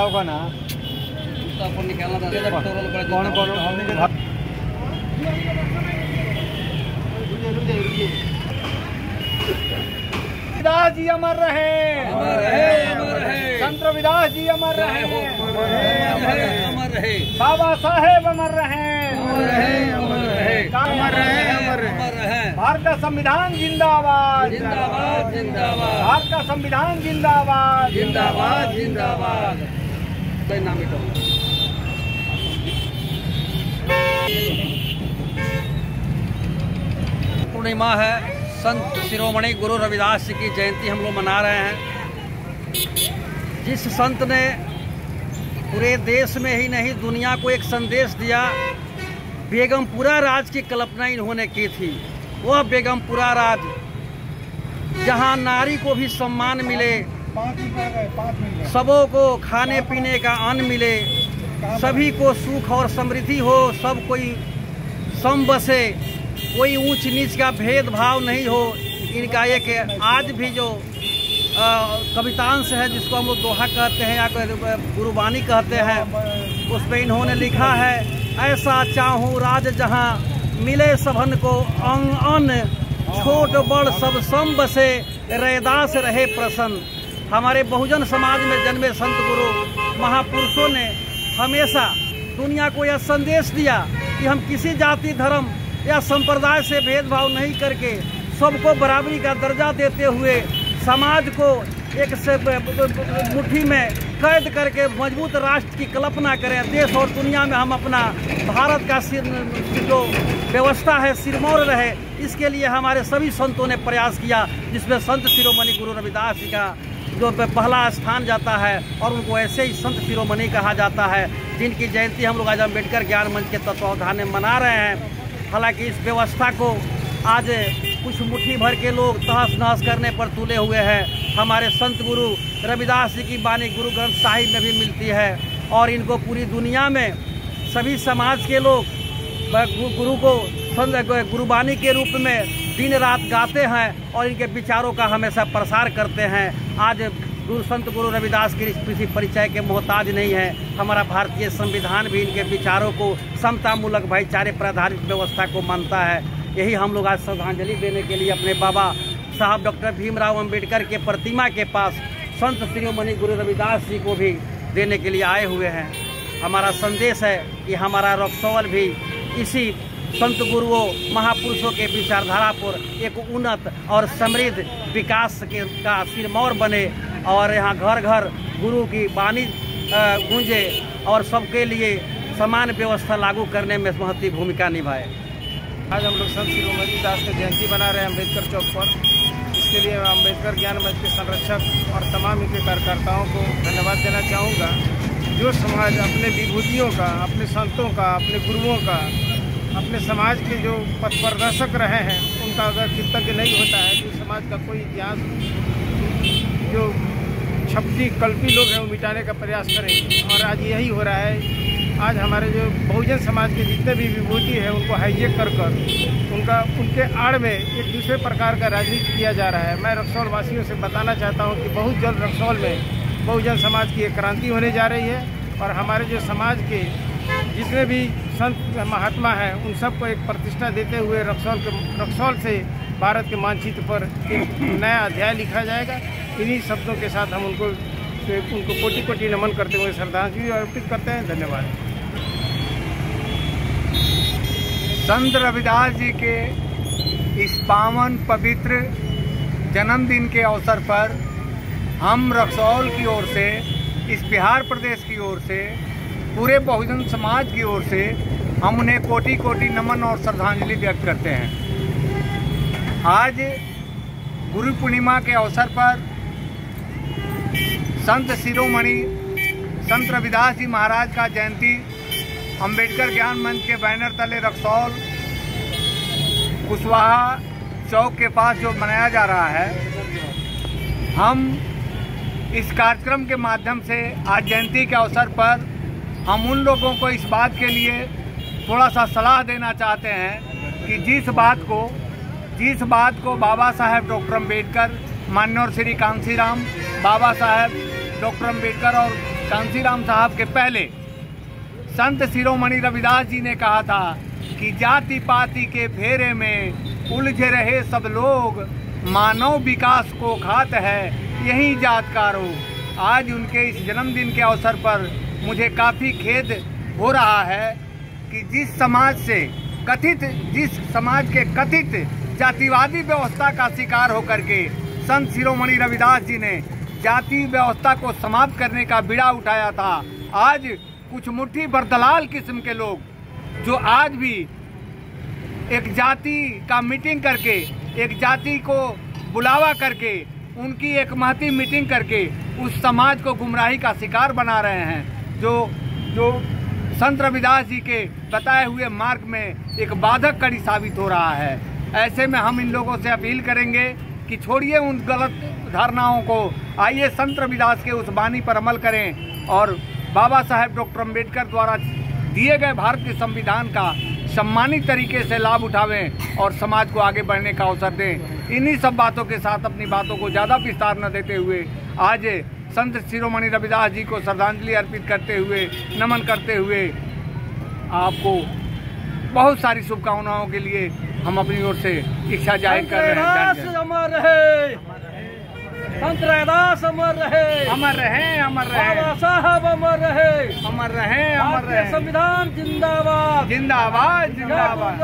होगा ना तो निकालना था कौन रविदास जी अमर रहे, संत रविदास जी अमर रहे, बाबा साहेब अमर रहे, भारत का संविधान जिंदाबाद, जिंदाबाद जिंदाबाद, भारत का संविधान जिंदाबाद, जिंदाबाद जिंदाबाद। पूर्णिमा है, संत शिरोमणि गुरु रविदास जी की जयंती हम लोग मना रहे हैं। जिस संत ने पूरे देश में ही नहीं दुनिया को एक संदेश दिया, बेगमपुरा राज की कल्पना इन्होंने की थी। वह बेगमपुरा राज जहां नारी को भी सम्मान मिले, सबों को खाने पीने का अन्न मिले, सभी को सुख और समृद्धि हो, सब कोई सम बसे, कोई ऊंच नीच का भेदभाव नहीं हो। इनका एक आज भी जो कवितांश है जिसको हम लोग दोहा कहते हैं या गुरुबानी कहते हैं, उसमें इन्होंने लिखा है, ऐसा चाहूँ राज जहाँ मिले सबन को अन्न, छोट बड़ सब सम बसे, रैदास रहे प्रसन्न। हमारे बहुजन समाज में जन्मे संत गुरु महापुरुषों ने हमेशा दुनिया को यह संदेश दिया कि हम किसी जाति धर्म या संप्रदाय से भेदभाव नहीं करके सबको बराबरी का दर्जा देते हुए समाज को एक से मुट्ठी में कैद करके मजबूत राष्ट्र की कल्पना करें। देश और दुनिया में हम अपना भारत का जो व्यवस्था है सिरमौर रहे, इसके लिए हमारे सभी संतों ने प्रयास किया, जिसमें संत शिरोमणि गुरु रविदास जी का जो पहला स्थान जाता है और उनको ऐसे ही संत शिरोमणि कहा जाता है, जिनकी जयंती हम लोग आज अम्बेडकर ज्ञान मंच के तत्वावधान में मना रहे हैं। हालांकि इस व्यवस्था को आज कुछ मुट्ठी भर के लोग तहस नहस करने पर तुले हुए हैं। हमारे संत गुरु रविदास जी की वाणी गुरु ग्रंथ साहिब में भी मिलती है और इनको पूरी दुनिया में सभी समाज के लोग गुरु को गुरुबानी के रूप में दिन रात गाते हैं और इनके विचारों का हमेशा प्रसार करते हैं। आज संत गुरु रविदास की किसी परिचय के मोहताज नहीं है। हमारा भारतीय संविधान भी इनके विचारों को समतामूलक भाईचारे पर आधारित व्यवस्था को मानता है। यही हम लोग आज श्रद्धांजलि देने के लिए अपने बाबा साहब डॉक्टर भीमराव अंबेडकर के प्रतिमा के पास संत शिरोमणि गुरु रविदास जी को भी देने के लिए आए हुए हैं। हमारा संदेश है कि हमारा रक्सौल भी इसी संत गुरुओं महापुरुषों के विचारधारा पर एक उन्नत और समृद्ध विकास का सिरमौर बने और यहाँ घर घर गुरु की वाणी गूंजे और सबके लिए समान व्यवस्था लागू करने में महत्वपूर्ण भूमिका निभाए। आज हम लोग संत शिरोमणि दास की जयंती बना रहे हैं अम्बेडकर चौक पर। इसके लिए मैं अम्बेडकर ज्ञान मंच के संरक्षक और तमाम इनके कार्यकर्ताओं को धन्यवाद देना चाहूँगा। जो समाज अपने विभूतियों का, अपने संतों का, अपने गुरुओं का, अपने समाज के जो पथ प्रदर्शक रहे हैं, उनका अगर कृतज्ञ नहीं होता है तो समाज का कोई इतिहास जो छपटी कल्पी लोग हैं वो मिटाने का प्रयास करेंगे। और आज यही हो रहा है। आज हमारे जो बहुजन समाज के जितने भी विभूति है उनको हाईजेक कर उनके आड़ में एक दूसरे प्रकार का राजनीति किया जा रहा है। मैं रक्सौल वासियों से बताना चाहता हूँ कि बहुत जल्द रक्सौल में बहुजन समाज की एक क्रांति होने जा रही है और हमारे जो समाज के जितने भी संत महात्मा हैं उन सबको एक प्रतिष्ठा देते हुए रक्सौल से भारत के मानचित्र पर एक नया अध्याय लिखा जाएगा। इन्हीं शब्दों के साथ हम उनको कोटि कोटि नमन करते हुए श्रद्धांजलि अर्पित करते हैं। धन्यवाद। संत रविदास जी के इस पावन पवित्र जन्मदिन के अवसर पर हम रक्सौल की ओर से, इस बिहार प्रदेश की ओर से, पूरे बहुजन समाज की ओर से हम उन्हें कोटि कोटि नमन और श्रद्धांजलि व्यक्त करते हैं। आज गुरु पूर्णिमा के अवसर पर संत शिरोमणि संत रविदास जी महाराज का जयंती अम्बेडकर ज्ञान मंच के बैनर तले रक्सौल कुशवाहा चौक के पास जो मनाया जा रहा है, हम इस कार्यक्रम के माध्यम से आज जयंती के अवसर पर हम उन लोगों को इस बात के लिए थोड़ा सा सलाह देना चाहते हैं कि जिस बात को बाबा साहेब डॉक्टर अम्बेडकर, माननीय श्री कांशीराम बाबा साहेब डॉक्टर अम्बेडकर और कांसीराम साहब के पहले संत शिरोमणि रविदास जी ने कहा था कि जाति पाति के फेरे में उलझे रहे सब लोग, मानव विकास को घात है यही जात का रोग। आज उनके इस जन्मदिन के अवसर पर मुझे काफ़ी खेद हो रहा है कि जिस समाज के कथित जातिवादी व्यवस्था का शिकार होकर के संत शिरोमणि रविदास जी ने जाति व्यवस्था को समाप्त करने का बीड़ा उठाया था, आज कुछ मुट्ठी भर दलाल किस्म के लोग जो आज भी एक जाति का मीटिंग करके, एक जाति को बुलावा करके, उनकी एक महती मीटिंग करके उस समाज को गुमराही का शिकार बना रहे हैं, जो संत रविदास जी के बताए हुए मार्ग में एक बाधक कड़ी साबित हो रहा है। ऐसे में हम इन लोगों से अपील करेंगे कि छोड़िए उन गलत धारणाओं को, आइए संत रविदास के उस वाणी पर अमल करें और बाबा साहेब डॉक्टर अम्बेडकर द्वारा दिए गए भारत के संविधान का सम्मानित तरीके से लाभ उठावें और समाज को आगे बढ़ने का अवसर दें। इन्हीं सब बातों के साथ अपनी बातों को ज़्यादा विस्तार न देते हुए आज संत शिरोमणि रविदास जी को श्रद्धांजलि अर्पित करते हुए, नमन करते हुए आपको बहुत सारी शुभकामनाओं के लिए हम अपनी ओर से इच्छा जाहिर कर रहे हैं। अमर रहे, संत रविदास अमर रहे, अमर रहे, अमर रहे, बाबा साहब अमर रहे, अमर रहे, अमर रहे, संविधान जिंदाबाद, जिंदाबाद, जिंदाबाद।